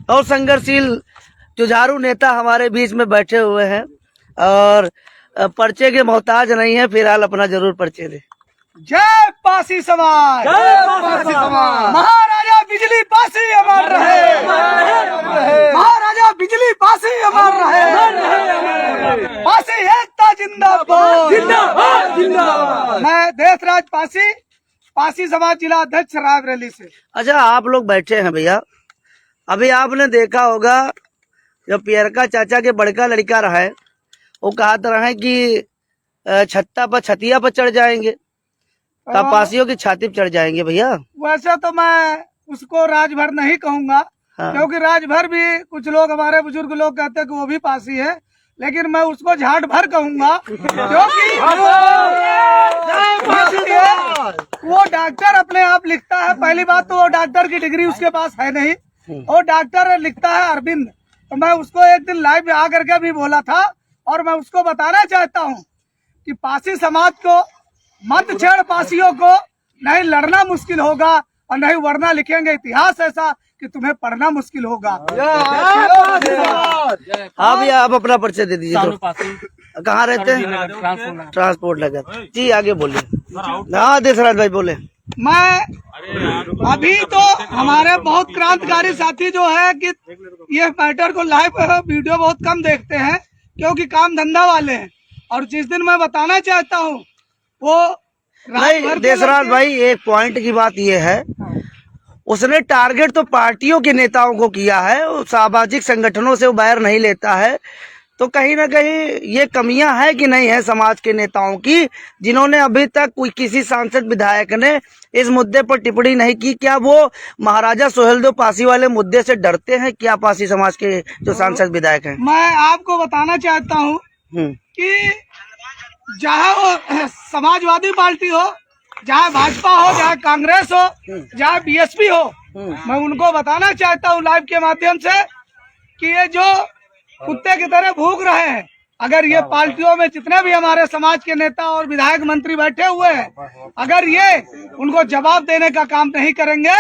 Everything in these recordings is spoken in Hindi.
और संघर्षशील जुझारू नेता हमारे बीच में बैठे हुए हैं और पर्चे के मोहताज नहीं है, फिलहाल अपना जरूर पर्चे दे। जय पासी समाज, जय पासी समाज। महाराजा बिजली पासी अमर रहे, महाराजा बिजली पासी अमर रहे, पासी एकता जिंदाबाद, जिंदाबाद जिंदाबाद। मैं देशराज पासी, पासी समाज जिला अध्यक्ष रायबरेली से। अच्छा, आप लोग बैठे हैं भैया, अभी आपने देखा होगा जब पियरका चाचा के बड़का लड़का रहा है, वो कहते रहे कि छतिया पर चढ़ जाएंगे, तब पासियों की छाती पर चढ़ जाएंगे भैया। वैसे तो मैं उसको राजभर नहीं कहूंगा, हाँ। क्योंकि राजभर भी कुछ लोग, हमारे बुजुर्ग लोग कहते हैं कि वो भी पासी है, लेकिन मैं उसको झाट भर कहूंगा, क्योंकि वो डॉक्टर अपने आप लिखता है। पहली बात तो वो डॉक्टर की डिग्री उसके पास है नहीं, वो डॉक्टर लिखता है अरविंद। तो मैं उसको एक दिन लाइव में आकर के भी बोला था, और मैं उसको बताना चाहता हूँ कि पासी समाज को मत छेड़, पासियों को नहीं लड़ना मुश्किल होगा, और नहीं वरना लिखेंगे इतिहास ऐसा कि तुम्हें पढ़ना मुश्किल होगा। हाँ भैया, आप अपना परिचय दे दीजिए। तो कहाँ रहते हैं? ट्रांसपोर्ट नगर जी, आगे बोलिए। हाँ देशराज भाई बोले। मैं अभी तो हमारे बहुत क्रांतिकारी साथी जो है कि ये मैटर को लाइव वीडियो बहुत कम देखते हैं, क्योंकि काम धंधा वाले हैं। और जिस दिन मैं बताना चाहता हूँ वो नहीं देशराज भाई, एक पॉइंट की बात ये है, उसने टारगेट तो पार्टियों के नेताओं को किया है, सामाजिक संगठनों से वो बैर नहीं लेता है। तो कहीं ना कहीं ये कमियां है कि नहीं है समाज के नेताओं की, जिन्होंने अभी तक कोई किसी सांसद विधायक ने इस मुद्दे पर टिप्पणी नहीं की। क्या वो महाराजा सुहेलदेव पासी वाले मुद्दे से डरते हैं क्या पासी समाज के जो सांसद विधायक हैं? मैं आपको बताना चाहता हूँ कि चाहे वो समाजवादी पार्टी हो, चाहे भाजपा हो, चाहे कांग्रेस हो, चाहे बीएसपी हो, मैं उनको बताना चाहता हूँ लाइव के माध्यम से कि ये जो कुत्ते की तरह भूख रहे हैं, अगर ये पार्टियों में जितने भी हमारे समाज के नेता और विधायक मंत्री बैठे हुए हैं, अगर ये उनको जवाब देने का काम नहीं करेंगे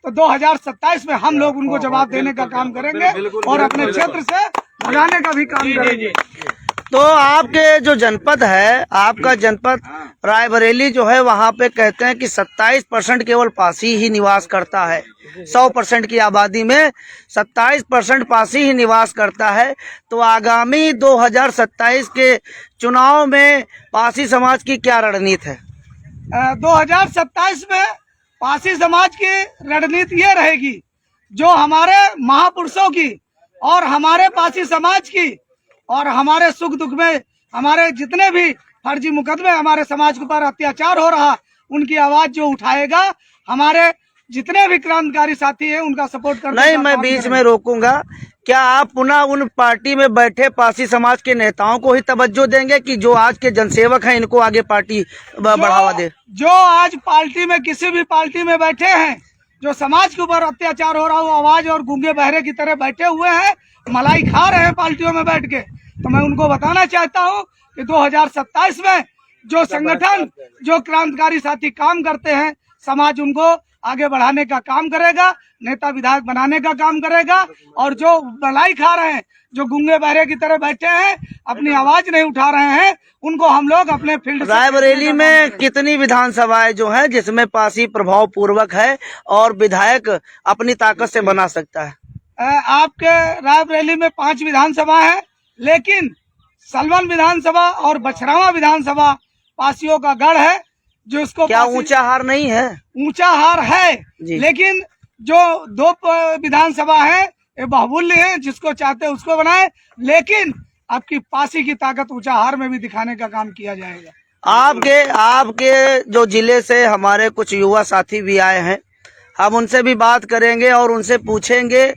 तो 2027 में हम लोग उनको जवाब देने का काम करेंगे और अपने क्षेत्र से भगाने का भी काम करेंगे। तो आपके जो जनपद है, आपका जनपद रायबरेली जो है, वहाँ पे कहते हैं कि 27% केवल पासी ही निवास करता है। 100% की आबादी में 27% पासी ही निवास करता है। तो आगामी 2027 के चुनाव में पासी समाज की क्या रणनीति है? 2027 में पासी समाज की रणनीति ये रहेगी, जो हमारे महापुरुषों की और हमारे पासी समाज की और हमारे सुख दुख में हमारे जितने भी फर्जी मुकदमे हमारे समाज के ऊपर अत्याचार हो रहा, उनकी आवाज जो उठाएगा, हमारे जितने भी क्रांतिकारी साथी हैं उनका सपोर्ट करना। नहीं, मैं बीच में रोकूंगा। क्या आप पुनः उन पार्टी में बैठे पासी समाज के नेताओं को ही तवज्जो देंगे कि जो आज के जनसेवक हैं इनको आगे पार्टी बढ़ावा दे? जो आज पार्टी में किसी भी पार्टी में बैठे हैं, जो समाज के ऊपर अत्याचार हो रहा, वो आवाज और गूंगे बहरे की तरह बैठे हुए हैं, मलाई खा रहे हैं पार्टियों में बैठ के। तो मैं उनको बताना चाहता हूं कि 2027 में जो संगठन, जो क्रांतिकारी साथी काम करते हैं, समाज उनको आगे बढ़ाने का काम करेगा, नेता विधायक बनाने का काम करेगा। और जो मलाई खा रहे हैं, जो गूंगे बहरे की तरह बैठे हैं, अपनी आवाज नहीं उठा रहे हैं, उनको हम लोग अपने फील्ड। रायबरेली में कितनी विधानसभाएं जो है जिसमें पासी प्रभाव पूर्वक है और विधायक अपनी ताकत से बना सकता है? आपके रायबरेली में 5 विधानसभा है, लेकिन सलवन विधानसभा और बछरावा विधानसभा पासियों का गढ़ है, जो उसको क्या ऊंचा हार नहीं है? ऊंचा हार है, लेकिन जो 2 विधानसभा है ये बाहुल्य है, जिसको चाहते हैं उसको बनाए, लेकिन आपकी पासी की ताकत ऊंचा हार में भी दिखाने का काम किया जाएगा। आपके जो जिले से हमारे कुछ युवा साथी भी आए हैं, हम उनसे भी बात करेंगे और उनसे पूछेंगे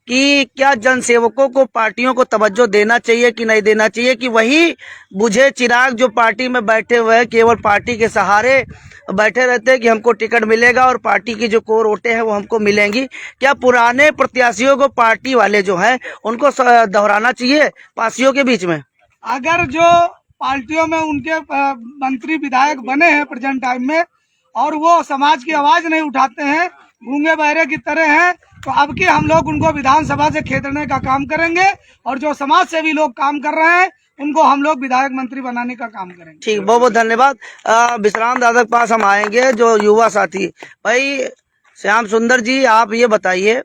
कि क्या जनसेवकों को पार्टियों को तवज्जो देना चाहिए कि नहीं देना चाहिए, कि वही बुझे चिराग जो पार्टी में बैठे हुए हैं केवल पार्टी के सहारे बैठे रहते हैं कि हमको टिकट मिलेगा और पार्टी की जो कोर वोटें हैं वो हमको मिलेंगी। क्या पुराने प्रत्याशियों को पार्टी वाले जो हैं उनको दोहराना चाहिए पासियों के बीच में? अगर जो पार्टियों में उनके मंत्री विधायक बने हैं प्रेजेंट टाइम में और वो समाज की आवाज नहीं उठाते हैं, गूंगे बहरे की तरह हैं। तो अब की हम लोग उनको विधानसभा से खेदने का काम करेंगे और जो समाज सेवी लोग काम कर रहे हैं उनको हम लोग विधायक मंत्री बनाने का काम करेंगे। ठीक, बहुत बहुत धन्यवाद। विश्राम दादा के पास हम आएंगे, जो युवा साथी भाई श्याम सुंदर जी, आप ये बताइए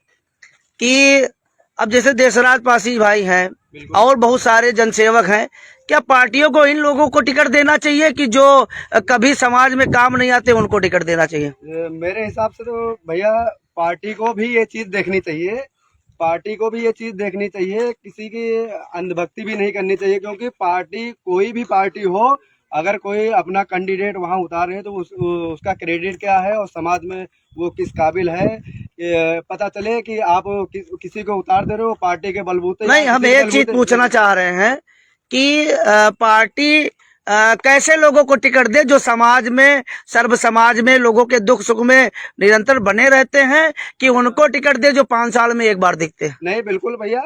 कि अब जैसे देशराज पासी भाई हैं और बहुत सारे जनसेवक हैं, क्या पार्टियों को इन लोगों को टिकट देना चाहिए कि जो कभी समाज में काम नहीं आते उनको टिकट देना चाहिए? मेरे हिसाब से तो भैया पार्टी को भी ये चीज देखनी चाहिए, पार्टी को भी ये चीज देखनी चाहिए, किसी की अंधभक्ति भी नहीं करनी चाहिए, क्योंकि पार्टी कोई भी पार्टी हो, अगर कोई अपना कैंडिडेट वहां उतारे तो उसका क्रेडिट क्या है और समाज में वो किस काबिल है, पता चले कि आप किसी को उतार दे रहे हो पार्टी के बलबूते। नहीं, हम एक चीज पूछना चाह रहे हैं कि पार्टी कैसे लोगों को टिकट दे जो समाज में, सर्व समाज में लोगों के दुख सुख में निरंतर बने रहते हैं, कि उनको टिकट दे जो 5 साल में एक बार दिखते हैं? नहीं, बिल्कुल भैया,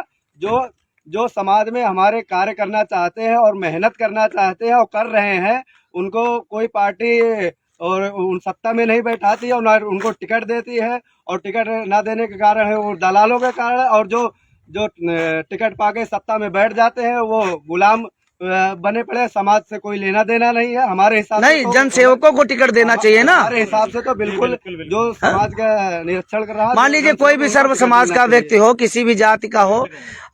जो समाज में हमारे कार्य करना चाहते हैं और मेहनत करना चाहते हैं और कर रहे हैं, उनको कोई पार्टी और उन सत्ता में नहीं बैठाती है और ना उनको टिकट देती है, और टिकट ना देने के कारण है वो दलालों के कारण, और जो टिकट पाके सत्ता में बैठ जाते हैं वो गुलाम बने पड़े। समाज से कोई लेना देना नहीं है हमारे हिसाब से। नहीं, जनसेवकों को टिकट देना चाहिए ना हमारे हिसाब से तो बिल्कुल जो समाज का निरीक्षण कर रहा है। मान लीजिए कोई भी सर्व समाज का व्यक्ति हो, किसी भी जाति का हो,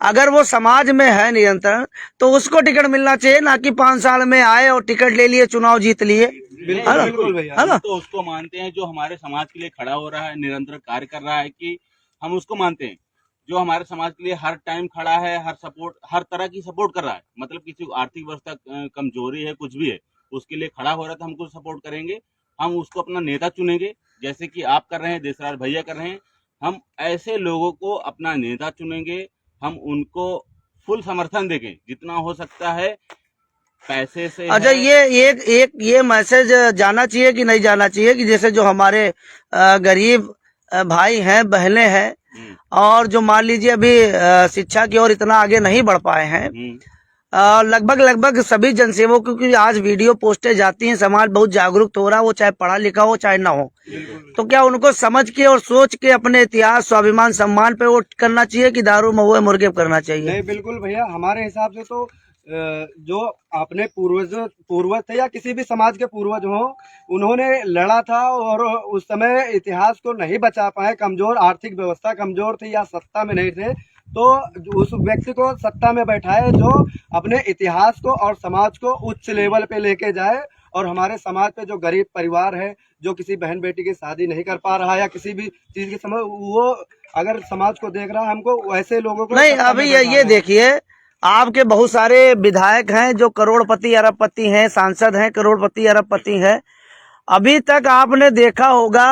अगर वो समाज में है निरंतर, तो उसको टिकट मिलना चाहिए, ना कि 5 साल में आए और टिकट ले लिए, चुनाव जीत लिए, बिल्कुल भैया, है ना? तो उसको मानते हैं जो हमारे समाज के लिए खड़ा हो रहा है, निरंतर कार्य कर रहा है, कि हम उसको मानते हैं जो हमारे समाज के लिए हर टाइम खड़ा है, हर तरह की सपोर्ट कर रहा है। मतलब किसी को आर्थिक व्यवस्था कमजोरी है, कुछ भी है, उसके लिए खड़ा हो रहा है तो हम उसको सपोर्ट करेंगे, हम उसको अपना नेता चुनेंगे, जैसे कि आप कर रहे हैं, देशराज भैया कर रहे हैं। हम ऐसे लोगों को अपना नेता चुनेंगे, हम उनको फुल समर्थन देंगे जितना हो सकता है पैसे से। अच्छा, ये मैसेज जाना चाहिए कि नहीं जाना चाहिए कि जैसे जो हमारे गरीब भाई हैं, बहनें हैं, और जो मान लीजिए अभी शिक्षा की ओर इतना आगे नहीं बढ़ पाए हैं, लगभग सभी जनसेवकों की आज वीडियो पोस्टें जाती हैं, समाज बहुत जागरूक हो रहा है, वो चाहे पढ़ा लिखा हो चाहे ना हो, तो क्या उनको समझ के और सोच के अपने इतिहास, स्वाभिमान, सम्मान पे वोट करना चाहिए कि दारू महुए मुर्गे करना चाहिए? नहीं, बिल्कुल भैया, हमारे हिसाब से तो जो अपने पूर्वज थे या किसी भी समाज के पूर्वज हो, उन्होंने लड़ा था और उस समय इतिहास को नहीं बचा पाए, कमजोर आर्थिक व्यवस्था कमजोर थी या सत्ता में नहीं थे, तो उस व्यक्ति को सत्ता में बैठाए जो अपने इतिहास को और समाज को उच्च लेवल पे लेके जाए। और हमारे समाज पे जो गरीब परिवार है, जो किसी बहन बेटी की शादी नहीं कर पा रहा या किसी भी चीज की समझ, वो अगर समाज को देख रहा है, हमको वैसे लोगों को नहीं। अभी ये देखिए, आपके बहुत सारे विधायक हैं जो करोड़पति अरबपति हैं, सांसद हैं करोड़पति अरबपति हैं। अभी तक आपने देखा होगा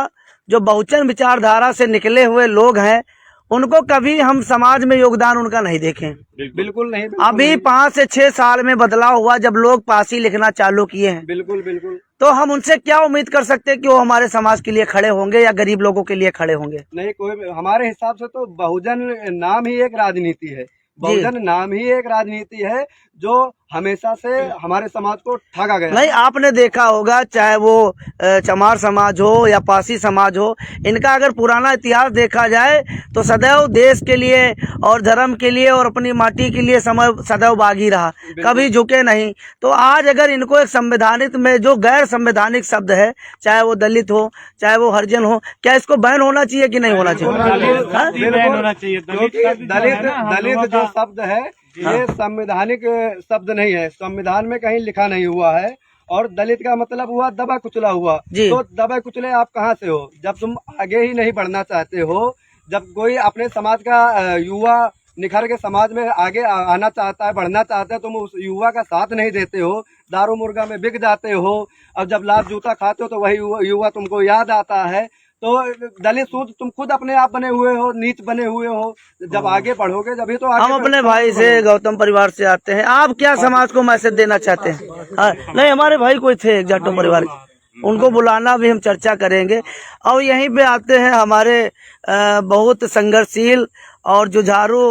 जो बहुजन विचारधारा से निकले हुए लोग हैं, उनको कभी हम समाज में योगदान उनका नहीं देखें। बिल्कुल नहीं। अभी 5 से 6 साल में बदलाव हुआ जब लोग पासी लिखना चालू किए हैं। बिल्कुल। तो हम उनसे क्या उम्मीद कर सकते हैं कि वो हमारे समाज के लिए खड़े होंगे या गरीब लोगों के लिए खड़े होंगे? नहीं, कोई हमारे हिसाब से तो बहुजन नाम ही एक राजनीति है, बहुजन नाम ही एक राजनीति है जो हमेशा से हमारे समाज को ठगा गया। नहीं, आपने देखा होगा चाहे वो चमार समाज हो या पासी समाज हो, इनका अगर पुराना इतिहास देखा जाए तो सदैव देश के लिए और धर्म के लिए और अपनी माटी के लिए सदैव बागी रहा, कभी झुके नहीं। तो आज अगर इनको एक संवैधानिक में जो गैर संवैधानिक शब्द है, चाहे वो दलित हो चाहे वो हरिजन हो, क्या इसको बैन होना चाहिए कि नहीं होना चाहिए? दलित जो शब्द है ये संवैधानिक शब्द नहीं है, संविधान में कहीं लिखा नहीं हुआ है। और दलित का मतलब हुआ दबा कुचला हुआ। तो दबा कुचले आप कहाँ से हो? जब तुम आगे ही नहीं बढ़ना चाहते हो, जब कोई अपने समाज का युवा निखर के समाज में आगे आना चाहता है, बढ़ना चाहता है, तुम उस युवा का साथ नहीं देते हो, दारू मुर्गा में बिक जाते हो। अब जब लात जूता खाते हो तो वही युवा तुमको याद आता है। तो दलित सूद तुम खुद अपने आप बने हुए हो, नीच बने हुए हो। जब आगे बढ़ोगे जब तो आगे। हम अपने भाई से, गौतम परिवार से आते हैं, आप क्या समाज को मैसेज देना चाहते हैं? नहीं, हमारे भाई कोई थे जाटो परिवार, उनको बुलाना भी हम चर्चा करेंगे। और यहीं पे आते हैं हमारे बहुत संघर्षशील और जुझारू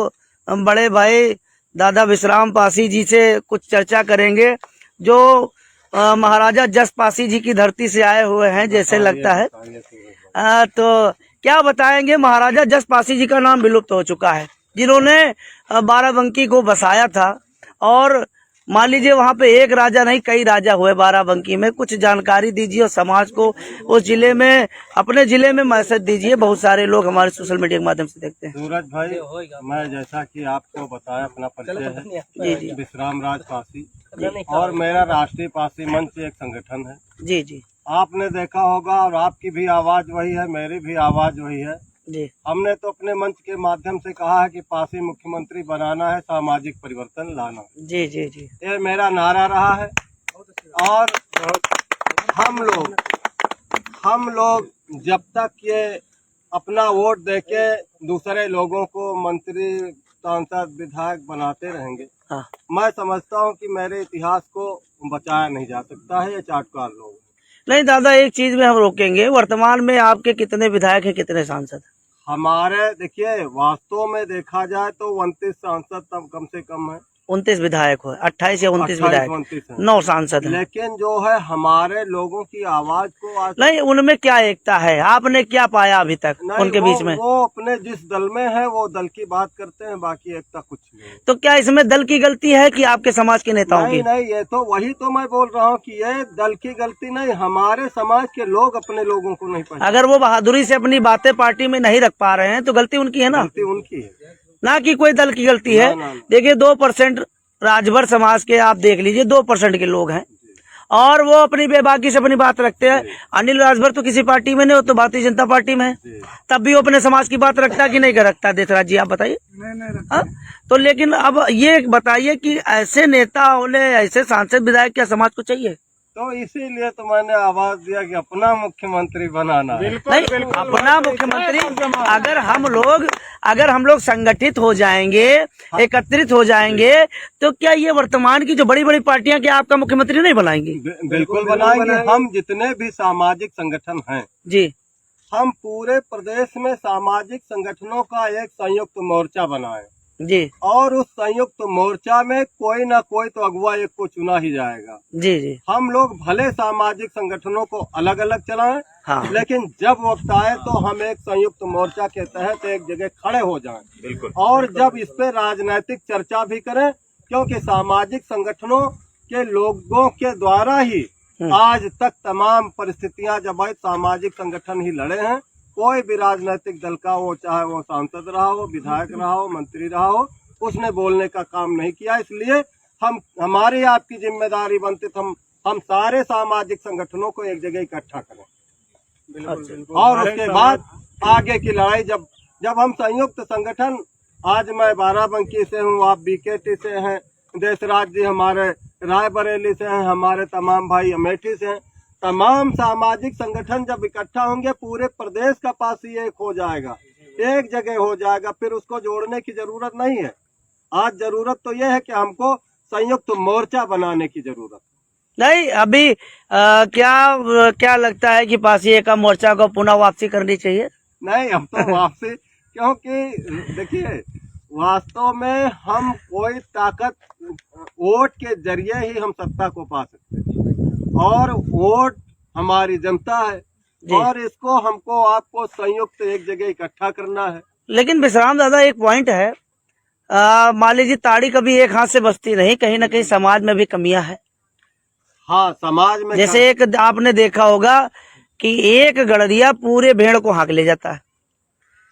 बड़े भाई दादा विश्राम पासी जी से कुछ चर्चा करेंगे, जो महाराजा जस पासी जी की धरती से आए हुए हैं जैसे लगता है। तो क्या बताएंगे। महाराजा जसपासी जी का नाम विलुप्त हो चुका है, जिन्होंने बाराबंकी को बसाया था। और मान लीजिए वहाँ पे एक राजा नहीं, कई राजा हुए बाराबंकी में। कुछ जानकारी दीजिए और समाज को उस जिले में, अपने जिले में मैसेज दीजिए। बहुत सारे लोग हमारे सोशल मीडिया के माध्यम से देखते हैं। सूरज भाई, मैं जैसा कि आपको बताया, अपना परिचय है जी जी विश्राम राज पासी, और मेरा राष्ट्रीय पासी मंच एक संगठन है। जी जी आपने देखा होगा, और आपकी भी आवाज वही है, मेरी भी आवाज वही है जी। हमने तो अपने मंच के माध्यम से कहा है कि पासी मुख्यमंत्री बनाना है, सामाजिक परिवर्तन लाना। जी जी जी ये मेरा नारा रहा है। और हम लोग जब तक ये अपना वोट देके दूसरे लोगों को मंत्री, सांसद, विधायक बनाते रहेंगे, हाँ। मैं समझता हूँ कि मेरे इतिहास को बचाया नहीं जा सकता है ये चाटुकार लोग। नहीं दादा, एक चीज में हम रोकेंगे। वर्तमान में आपके कितने विधायक हैं, कितने सांसद? हमारे देखिए, वास्तव में देखा जाए तो 29 सांसद तब कम से कम है, 29 विधायक हो, 28 या 29 विधायक, 29 है। 9 सांसद हैं। लेकिन जो है हमारे लोगों की आवाज को आज नहीं, उनमें क्या एकता है? आपने क्या पाया अभी तक नहीं, उनके बीच में? वो अपने जिस दल में है वो दल की बात करते हैं, बाकी एकता कुछ नहीं। तो क्या इसमें दल की गलती है कि आपके समाज के नेताओं की? नहीं, ये तो वही तो मैं बोल रहा हूँ कि ये दल की गलती नहीं, हमारे समाज के लोग अपने लोगों को नहीं पहचानते। अगर वो बहादुरी से अपनी बातें पार्टी में नहीं रख पा रहे हैं तो गलती उनकी है ना, गलती उनकी है, ना कि कोई दल की गलती है। ना। देखिए 2% राजभर समाज के आप देख लीजिए, 2% के लोग हैं और वो अपनी बेबाकी से अपनी बात रखते हैं। अनिल राजभर तो किसी पार्टी में नहीं, हो तो भारतीय जनता पार्टी में है, तब भी वो अपने समाज की बात रखता है कि नहीं रखता? देशराज जी आप बताइए। नहीं तो लेकिन अब ये बताइए कि ऐसे नेता होने, ऐसे सांसद विधायक क्या समाज को चाहिए? तो इसीलिए तो मैंने आवाज दिया कि अपना मुख्यमंत्री बनाना है। नहीं, अपना मुख्यमंत्री। अगर हम लोग संगठित हो जाएंगे, एकत्रित हो जाएंगे, तो क्या ये वर्तमान की जो बड़ी बड़ी पार्टियां क्या आपका मुख्यमंत्री नहीं बनाएंगी? बिल्कुल बनाएंगे। हम जितने भी सामाजिक संगठन हैं जी, हम पूरे प्रदेश में सामाजिक संगठनों का एक संयुक्त मोर्चा बनाए जी और उस संयुक्त मोर्चा में कोई ना कोई तो अगुवा एक को चुना ही जाएगा। जी जी हम लोग भले सामाजिक संगठनों को अलग अलग चलाएं, हाँ। लेकिन जब वक्त आए तो हम एक संयुक्त मोर्चा के तहत एक जगह खड़े हो जाएं। बिल्कुल। और जब इस पे राजनीतिक चर्चा भी करें, क्योंकि सामाजिक संगठनों के लोगों के द्वारा ही आज तक तमाम परिस्थितियां जब आई, सामाजिक संगठन ही लड़े हैं। कोई भी राजनीतिक दल का हो, चाहे वो सांसद रहा हो, विधायक रहा हो, मंत्री रहा हो, उसने बोलने का काम नहीं किया। इसलिए हमारी आपकी जिम्मेदारी बनती हम सारे सामाजिक संगठनों को एक जगह इकट्ठा करें और उसके बाद आगे की लड़ाई जब हम संयुक्त संगठन, आज मैं बाराबंकी से हूँ, आप बीकेटी से हैं, देशराज जी हमारे रायबरेली से हैं, हमारे तमाम भाई अमेठी से हैं, तमाम सामाजिक संगठन जब इकट्ठा होंगे पूरे प्रदेश का पासी एक हो जाएगा, एक जगह हो जाएगा। फिर उसको जोड़ने की जरूरत नहीं है। आज जरूरत तो यह है कि हमको संयुक्त मोर्चा बनाने की जरूरत। नहीं, अभी क्या लगता है कि पासी एकम मोर्चा को पुनः वापसी करनी चाहिए? नहीं, अब तो वापसी, क्योंकि देखिए वास्तव में हम कोई ताकत, वोट के जरिए ही हम सत्ता को पा सकते हैं और वोट हमारी जनता है और इसको हमको आपको संयुक्त एक जगह इकट्ठा करना है। लेकिन विश्राम दादा, एक पॉइंट है, मान लीजिए ताड़ी कभी एक हाथ से बचती नहीं, कहीं ना कहीं समाज में भी कमियां है। हाँ, समाज में जैसे एक आपने देखा होगा कि एक गड़रिया पूरे भेड़ को हाँक ले जाता है,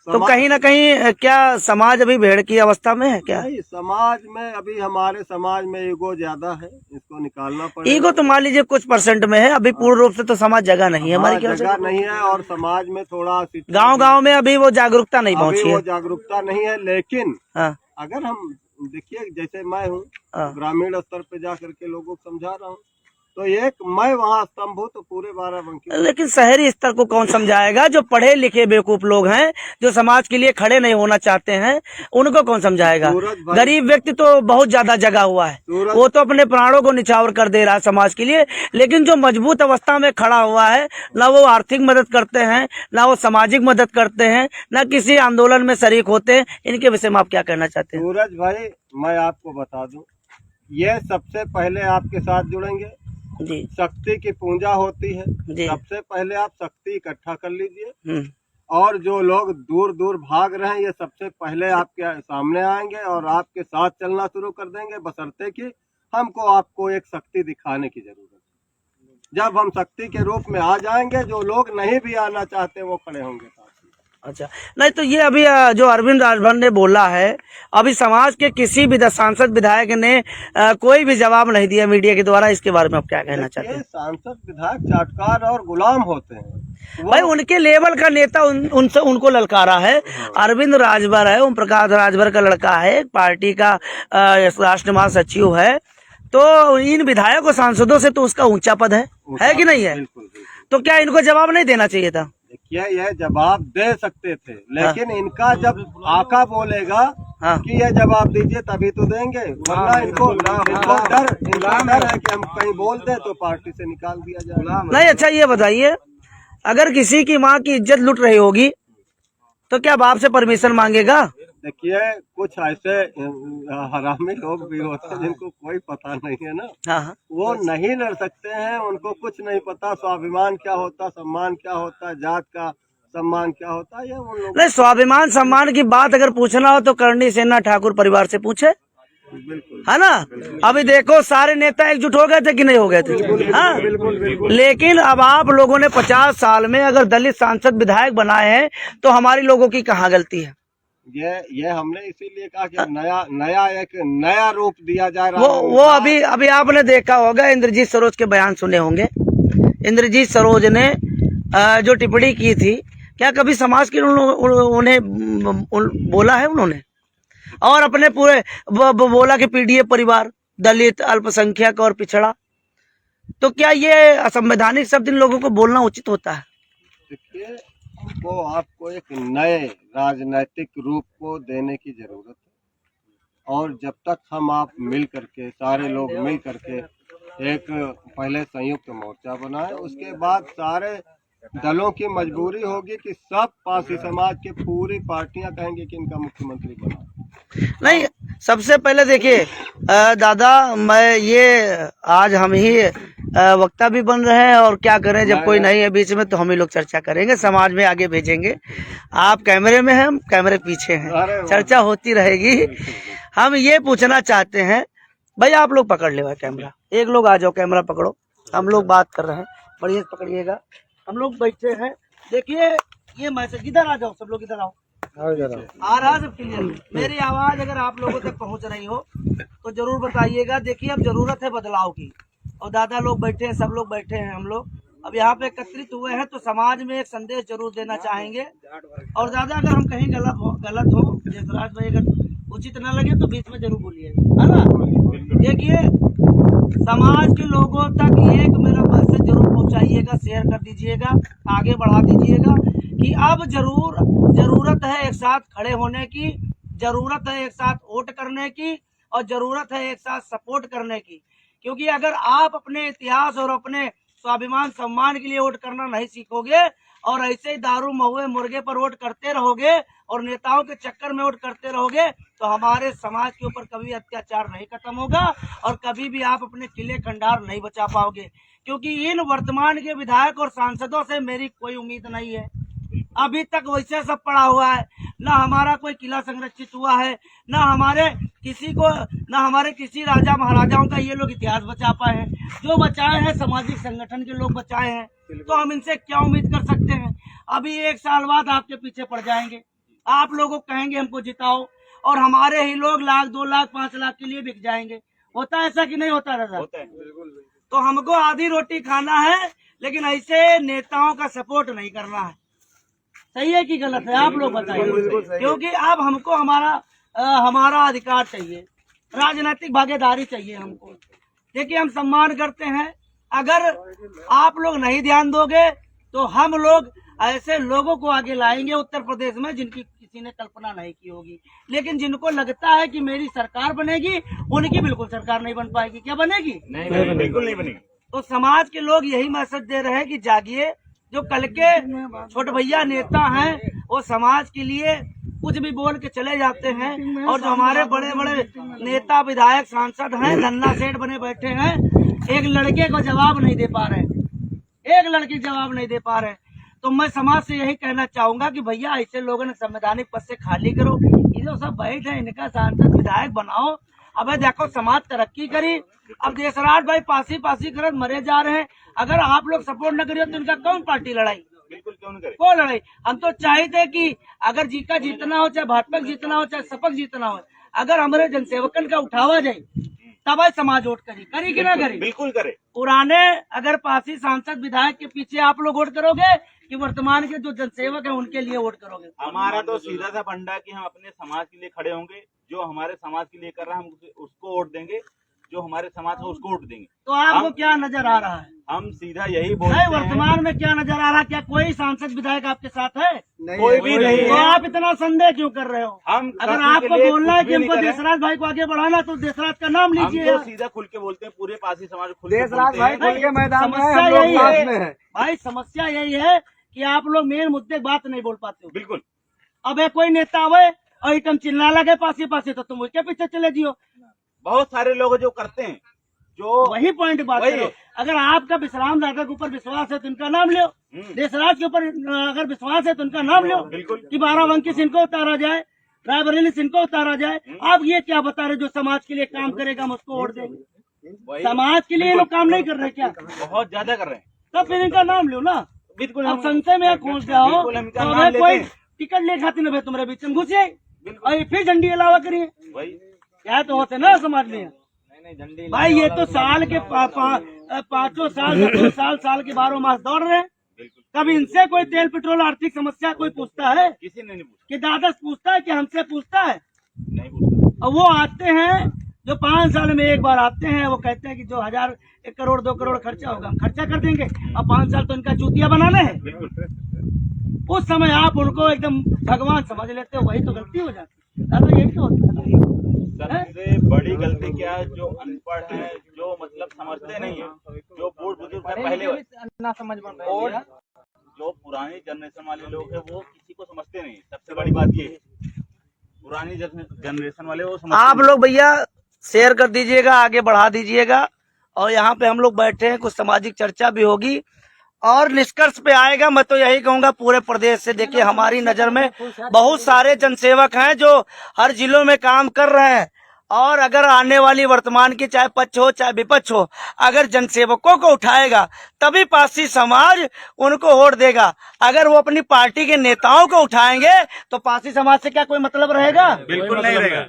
तो कहीं ना कहीं क्या समाज अभी भेड़ की अवस्था में है क्या? नहीं, समाज में अभी हमारे समाज में ईगो ज्यादा है, इसको निकालना पड़ेगा। ईगो तो मान लीजिए कुछ % में है, अभी पूर्ण रूप से तो समाज जगह नहीं है हमारी जगह नहीं है और समाज में थोड़ा गांव में अभी वो जागरूकता नहीं पहुंची है। वो जागरूकता नहीं है, लेकिन हाँ। अगर हम देखिए, जैसे मैं हूँ ग्रामीण स्तर पे जा करके लोगों को समझा रहा हूँ, तो एक मैं वहाँ स्तंभ हूँ तो पूरे बाराबंकी। लेकिन शहरी स्तर को कौन समझाएगा? जो पढ़े लिखे बेवकूफ लोग हैं, जो समाज के लिए खड़े नहीं होना चाहते हैं, उनको कौन समझाएगा? गरीब व्यक्ति तो बहुत ज्यादा जगा हुआ है, वो तो अपने प्राणों को निछावर कर दे रहा है समाज के लिए। लेकिन जो मजबूत अवस्था में खड़ा हुआ है, ना वो आर्थिक मदद करते हैं, ना वो सामाजिक मदद करते हैं, ना किसी आंदोलन में शरीक होते हैं। इनके विषय में आप क्या कहना चाहते हैं? सूरज भाई, मैं आपको बता दूं, ये सबसे पहले आपके साथ जुड़ेंगे जी। शक्ति की पूजा होती है, जी। सबसे पहले आप शक्ति इकट्ठा कर लीजिए और जो लोग दूर दूर भाग रहे हैं ये सबसे पहले आपके सामने आएंगे और आपके साथ चलना शुरू कर देंगे, बशर्ते कि हमको आपको एक शक्ति दिखाने की जरूरत है। जब हम शक्ति के रूप में आ जाएंगे, जो लोग नहीं भी आना चाहते वो खड़े होंगे साथ। अच्छा, नहीं तो ये अभी जो अरविंद राजभर ने बोला है, अभी समाज के किसी भी सांसद विधायक ने कोई भी जवाब नहीं दिया मीडिया के द्वारा, इसके बारे में आप क्या कहना चाहते हैं? सांसद विधायक चाटकार और गुलाम होते हैं, भाई उनके लेवल का नेता उनसे उनको ललकारा है। अरविंद राजभर है, ओम प्रकाश राजभर का लड़का है, पार्टी का राष्ट्रीय महासचिव है, तो इन विधायक और सांसदों से तो उसका ऊंचा पद है कि नहीं है? बिल्कुल, बिल्कुल। तो क्या इनको जवाब नहीं देना चाहिए था? देखिए यह जवाब दे सकते थे, लेकिन इनका जब आका बोलेगा कि ये जवाब दीजिए तभी तो देंगे, वरना इनको डर है कि हम कहीं बोल दें तो पार्टी से निकाल दिया जाए। नहीं, अच्छा ये बताइए, अगर किसी की माँ की इज्जत लुट रही होगी तो क्या बाप से परमिशन मांगेगा? देखिए कुछ ऐसे हरामी लोग भी होते हैं जिनको कोई पता नहीं है ना, हाँ। वो नहीं लड़ सकते हैं, उनको कुछ नहीं पता स्वाभिमान क्या होता, सम्मान क्या होता, जात का सम्मान क्या होता, ये उन लोग। नहीं, स्वाभिमान सम्मान की बात अगर पूछना हो तो करणी सेना ठाकुर परिवार से पूछे, बिल्कुल है ना? अभी देखो सारे नेता एकजुट हो गए थे कि नहीं हो गए थे? हाँ, लेकिन अब आप लोगों ने 50 साल में अगर दलित सांसद विधायक बनाए हैं तो हमारी लोगों की कहाँ गलती है? ये हमने इसीलिए कहा कि एक नया रूप दिया जाए। वो अभी आपने देखा होगा, इंद्रजीत सरोज के बयान सुने होंगे। इंद्रजीत सरोज ने जो टिप्पणी की थी, क्या कभी समाज के उन्हें बोला है उन्होंने? और अपने पूरे बोला कि पीडीए परिवार, दलित, अल्पसंख्यक और पिछड़ा, तो क्या ये असंवैधानिक शब्द इन लोगों को बोलना उचित होता है? देखिए वो आपको एक नए राजनीतिक रूप को देने की जरूरत है, और जब तक हम आप मिल करके, सारे लोग मिल करके एक पहले संयुक्त मोर्चा बनाए, उसके बाद सारे दलों की मजबूरी होगी कि सब पासी समाज के पूरी पार्टियां कहेंगे कि इनका मुख्यमंत्री बना। नहीं, सबसे पहले देखिए दादा, मैं ये आज हम ही वक्ता भी बन रहे हैं, और क्या करें जब कोई नहीं है बीच में तो हम ही लोग चर्चा करेंगे, समाज में आगे भेजेंगे। आप कैमरे में हैं, हम कैमरे पीछे हैं, चर्चा होती रहेगी। हम ये पूछना चाहते हैं, भाई आप लोग पकड़ ले कैमरा, एक लोग आ जाओ, कैमरा पकड़ो, हम लोग बात कर रहे हैं, बढ़िया पकड़िएगा, हम लोग बैठे हैं। देखिए ये मैसेज, इधर आ जाओ, सब लोग इधर आओ, आ रहा सब क्लियर। मेरी आवाज अगर आप लोगों तक पहुंच रही हो तो जरूर बताइएगा। देखिए अब जरूरत है बदलाव की, और दादा लोग बैठे हैं, सब लोग बैठे हैं, हम लोग अब यहाँ पे एकत्रित हुए हैं, तो समाज में एक संदेश जरूर देना चाहेंगे। और दादा अगर हम कहीं गलत हो, जसराज भाई अगर उचित न लगे तो बीच में जरूर बोलिए, है ना? देखिए समाज के लोगों तक एक मेरा मैसेज जरूर पहुंचाइएगा, शेयर कर दीजिएगा, आगे बढ़ा दीजिएगा कि अब जरूरत है एक साथ खड़े होने की, जरूरत है एक साथ वोट करने की, और जरूरत है एक साथ सपोर्ट करने की। क्योंकि अगर आप अपने इतिहास और अपने स्वाभिमान सम्मान के लिए वोट करना नहीं सीखोगे, और ऐसे ही दारू महुए मुर्गे पर वोट करते रहोगे और नेताओं के चक्कर में वोट करते रहोगे, तो हमारे समाज के ऊपर कभी अत्याचार नहीं खत्म होगा, और कभी भी आप अपने किले खंडार नहीं बचा पाओगे। क्योंकि इन वर्तमान के विधायक और सांसदों से मेरी कोई उम्मीद नहीं है। अभी तक वैसे सब पड़ा हुआ है, ना हमारा कोई किला संरक्षित हुआ है, ना हमारे किसी राजा महाराजाओं का ये लोग इतिहास बचा पाए हैं। जो बचाए हैं सामाजिक संगठन के लोग बचाए हैं, तो हम इनसे क्या उम्मीद कर सकते हैं? अभी 1 साल बाद आपके पीछे पड़ जाएंगे, आप लोगों को कहेंगे हमको जिताओ, और हमारे ही लोग 1 लाख 2 लाख 5 लाख के लिए बिक जाएंगे। होता है ऐसा कि नहीं होता दादा? होता है। तो हमको आधी रोटी खाना है, लेकिन ऐसे नेताओं का सपोर्ट नहीं करना है। सही है कि गलत है? आप लोग बताइए। क्योंकि अब हमको हमारा अधिकार चाहिए, राजनीतिक भागीदारी चाहिए हमको। देखिए हम सम्मान करते हैं, अगर आप लोग नहीं ध्यान दोगे तो हम लोग ऐसे लोगों को आगे लाएंगे उत्तर प्रदेश में जिनकी किसी ने कल्पना नहीं की होगी। लेकिन जिनको लगता है कि मेरी सरकार बनेगी, उनकी बिल्कुल सरकार नहीं बन पाएगी। क्या बनेगी? नहीं, बिल्कुल नहीं बनेगी। तो समाज के लोग यही मैसेज दे रहे हैं कि जागिए। जो कल के छोट भैया नेता हैं वो समाज के लिए कुछ भी बोल के चले जाते हैं, और जो हमारे बड़े बड़े नेता विधायक सांसद हैं, धन्ना सेठ बने बैठे हैं, एक लड़के को जवाब नहीं दे पा रहे, एक लड़की जवाब नहीं दे पा रहे। तो मैं समाज से यही कहना चाहूंगा कि भैया ऐसे लोगों ने संवैधानिक पद से खाली करो, ये जो सब बैठे हैं इनका सांसद विधायक बनाओ। अब देखो समाज तरक्की करी, अब देशराज भाई पासी कर मरे जा रहे हैं, अगर आप लोग सपोर्ट न करिए तो इनका कौन पार्टी लड़ाई, बिल्कुल क्यों नहीं करे को लड़ाई। हम तो चाहते कि अगर जी का जीतना हो, चाहे भाजपा जीतना हो, चाहे सपक जीतना हो, अगर हमारे जनसेवकन का उठावा जाए तब समाज वोट करी कि ना करी, बिल्कुल करे। पुराने अगर पासी सांसद विधायक के पीछे आप लोग वोट करोगे कि वर्तमान के जो जनसेवक है उनके लिए वोट करोगे? हमारा तो सीधा सा फंडा कि हम अपने समाज के लिए खड़े होंगे, जो हमारे समाज के लिए कर रहा है हम उसको वोट देंगे, जो हमारे समाज को उसको वोट देंगे। तो आपको क्या नजर आ रहा है? हम सीधा यही बोलते नहीं, हैं। वर्तमान में क्या नजर आ रहा है? क्या कोई सांसद विधायक आपके साथ है? कोई भी नहीं तो है। आप इतना संदेह क्यों कर रहे हो? हम अगर आपको बोलना है कि हमको देशराज भाई को आगे बढ़ाना तो देशराज का नाम हम लीजिए। तो सीधा खुल के बोलते हैं, पूरे पासी समाज खुल के देशराज भाई बोलते हैं। खुल के मैदान में है, समस्या हम लोग यही साथ है में है। भाई, समस्या यही है कि आप लोग मेन मुद्दे की बात नहीं बोल पाते हो। बिल्कुल। अब कोई नेता आवे और तुम चिल्ला लगे पासी तो तुम उसके पीछे चले जियो। बहुत सारे लोग जो करते हैं, जो वही पॉइंट बात वही करो। है। अगर आपका विश्राम दादा के ऊपर विश्वास है तो इनका नाम लो, देशराज के ऊपर अगर विश्वास है तो इनका नाम लो बिल्कुल। कि बाराबंकी से इनको उतारा जाए, रायबरेली से इनको उतारा जाए। आप ये क्या बता रहे जो समाज के लिए काम करेगा हम उसको वोट देंगे? वही समाज के लिए ये लोग काम नहीं कर रहे क्या? बहुत ज्यादा कर रहे हैं। तो फिर इनका नाम लो ना। बिल्कुल। अब संशय में खोज जाओ बिल्कुल हम इनका तो नाम अगर लेते कोई हैं। टिकट ले खाती ना तुम्हारे बीच में घुसे बिल्कुल। और ये फिर झंडी अलावा करिए, वही क्या तो होते ना समाज में। झंडी भाई ये तो साल के पाँचों साल 10 साल के 12 मास दौड़ रहे हैं। बिल्कुल। कभी इनसे कोई तेल पेट्रोल आर्थिक समस्या कोई पूछता है किसी ने नहीं पूछा, कि दादा पूछता है कि हमसे पूछता है? नहीं पूछा। और वो आते हैं जो 5 साल में एक बार आते हैं, वो कहते हैं कि जो 1000 1 करोड़ 2 करोड़ खर्चा होगा हम खर्चा कर देंगे, और 5 साल तो इनका चूतिया बनाना है। बिल्कुल। उस समय आप उनको एकदम भगवान समझ लेते हो, वही तो गलती हो जाती है दादा, यही तो होता है ना। सबसे बड़ी गलती क्या है, जो अनपढ़ है, जो मतलब समझते नहीं है, जो बूढ़ बुजुर्ग है पहले ना समझ बन रहे, और जो पुरानी जनरेशन वाले लोग हैं वो किसी को समझते नहीं। सबसे बड़ी बात ये है, पुरानी जनरेशन वाले वो समझते आप नहीं। लोग भैया शेयर कर दीजिएगा, आगे बढ़ा दीजिएगा, और यहाँ पे हम लोग बैठे हैं, कुछ सामाजिक चर्चा भी होगी और निष्कर्ष पे आएगा। मैं तो यही कहूंगा पूरे प्रदेश से, देखिए हमारी नजर में बहुत सारे जनसेवक हैं जो हर जिलों में काम कर रहे हैं, और अगर आने वाली वर्तमान की चाहे पक्ष हो चाहे विपक्ष हो, अगर जनसेवकों को उठाएगा तभी पासी समाज उनको वोट देगा। अगर वो अपनी पार्टी के नेताओं को उठाएंगे तो पासी समाज से क्या कोई मतलब रहेगा? बिल्कुल नहीं रहेगा,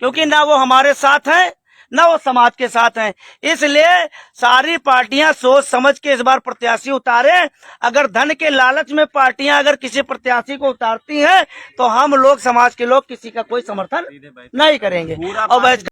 क्योंकि ना वो हमारे साथ हैं न वो समाज के साथ हैं। इसलिए सारी पार्टियां सोच समझ के इस बार प्रत्याशी उतारे। अगर धन के लालच में पार्टियां अगर किसी प्रत्याशी को उतारती हैं तो हम लोग समाज के लोग किसी का कोई समर्थन नहीं करेंगे। और